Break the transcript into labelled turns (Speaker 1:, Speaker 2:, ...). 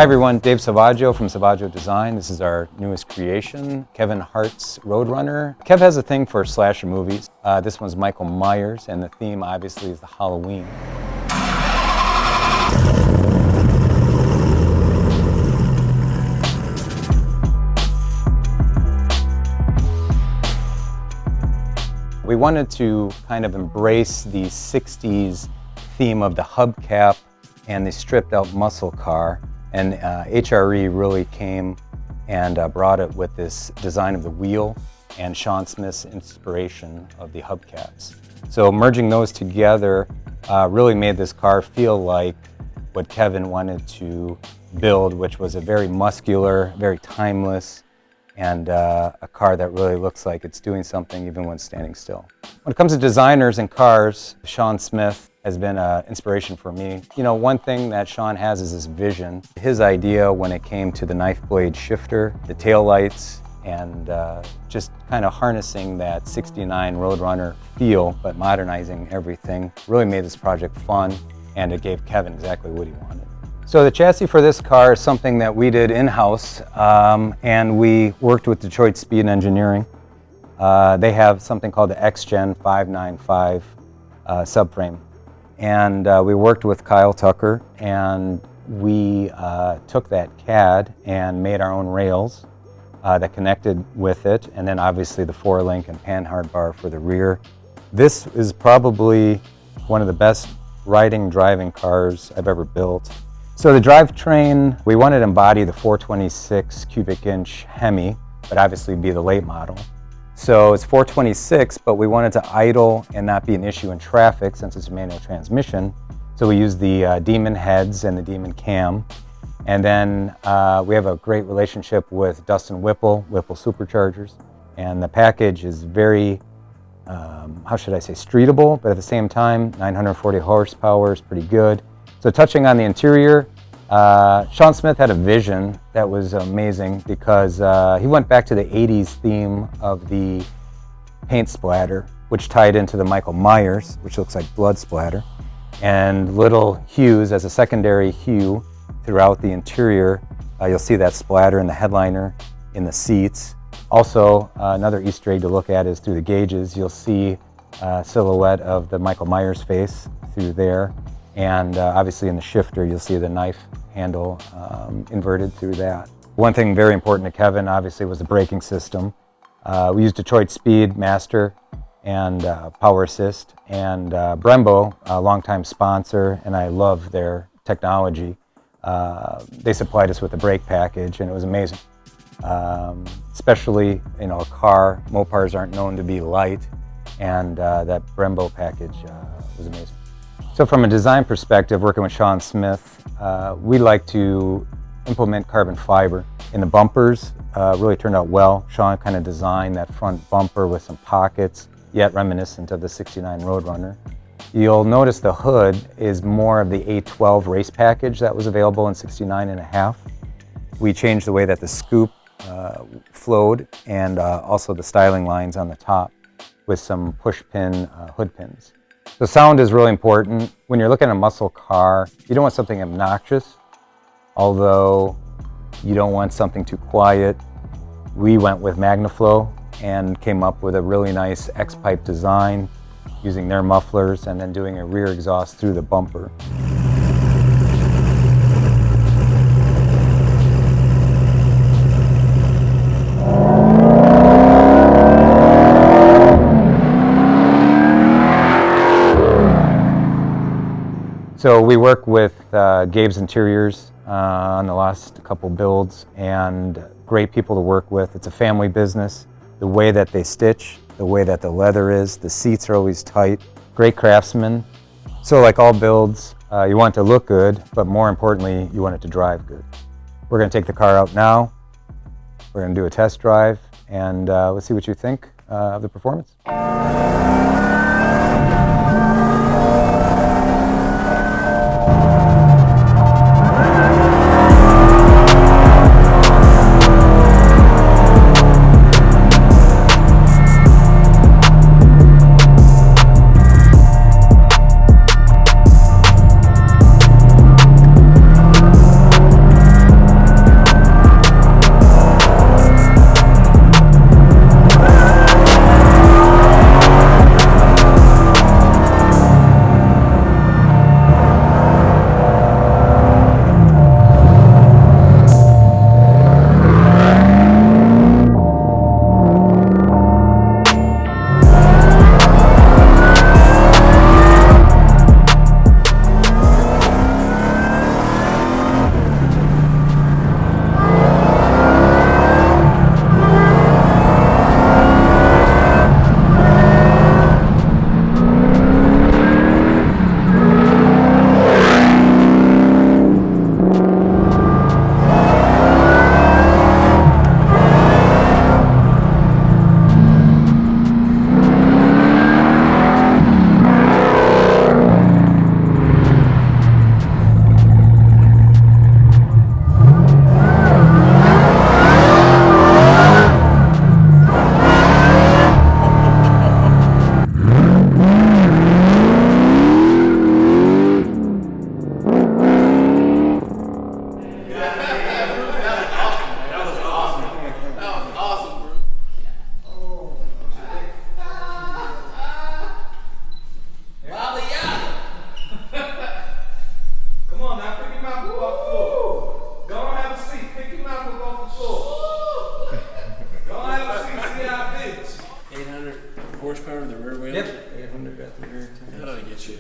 Speaker 1: Hi everyone, Dave Salvaggio from Salvaggio Design. This is our newest creation, Kevin Hart's Roadrunner. Kev has a thing for slasher movies. This one's Michael Myers, and the theme obviously is the Halloween. We wanted to kind of embrace the 60s theme of the hubcap and the stripped out muscle car. And HRE really came and brought it with this design of the wheel and Sean Smith's inspiration of the hubcaps. So merging those together really made this car feel like what Kevin wanted to build, which was a very muscular, very timeless, and a car that really looks like it's doing something even when standing still. When it comes to designers and cars, Sean Smith has been an inspiration for me. You know, one thing that Sean has is this vision. His idea when it came to the knife blade shifter, the taillights, and just kind of harnessing that 69 Roadrunner feel, but modernizing everything, really made this project fun, and it gave Kevin exactly what he wanted. So the chassis for this car is something that we did in-house, and we worked with Detroit Speed Engineering. They have something called the XGen 595 subframe. And we worked with Kyle Tucker, and we took that CAD and made our own rails that connected with it, and then obviously the 4-link and panhard bar for the rear. This is probably one of the best riding, driving cars I've ever built. So the drivetrain, we wanted to embody the 426 cubic inch Hemi, but obviously be the late model. So it's 426, but we wanted to idle and not be an issue in traffic since it's a manual transmission. So we used the Demon heads and the Demon cam. And then we have a great relationship with Dustin Whipple Superchargers. And the package is very, how should I say, streetable, but at the same time, 940 horsepower is pretty good. So touching on the interior, Sean Smith had a vision that was amazing because he went back to the 80s theme of the paint splatter, which tied into the Michael Myers, which looks like blood splatter, and little hues as a secondary hue throughout the interior. You'll see that splatter in the headliner, in the seats. Also, another Easter egg to look at is through the gauges. You'll see a silhouette of the Michael Myers face through there. And obviously in the shifter, you'll see the knife handle inverted through that. One thing very important to Kevin, obviously, was the braking system. We used Detroit Speed Master and Power Assist, and Brembo, a longtime sponsor, and I love their technology. They supplied us with a brake package, and it was amazing. Especially, you know, a car, Mopars aren't known to be light, and that Brembo package was amazing. So from a design perspective, working with Sean Smith, we like to implement carbon fiber. In the bumpers, really turned out well. Sean kind of designed that front bumper with some pockets, yet reminiscent of the 69 Roadrunner. You'll notice the hood is more of the A12 race package that was available in 69.5. We changed the way that the scoop flowed, and also the styling lines on the top with some push pin hood pins. The sound is really important. When you're looking at a muscle car, you don't want something obnoxious, although you don't want something too quiet. We went with MagnaFlow and came up with a really nice X-pipe design using their mufflers and then doing a rear exhaust through the bumper. So we work with Gabe's Interiors on the last couple builds, and great people to work with. It's a family business. The way that they stitch, the way that the leather is, the seats are always tight. Great craftsmen. So like all builds, you want it to look good, but more importantly, you want it to drive good. We're going to take the car out now. We're going to do a test drive, and let's see what you think of the performance.
Speaker 2: horsepower in the rear wheel?
Speaker 1: Yep, 800 at the rear.
Speaker 2: That ought to get you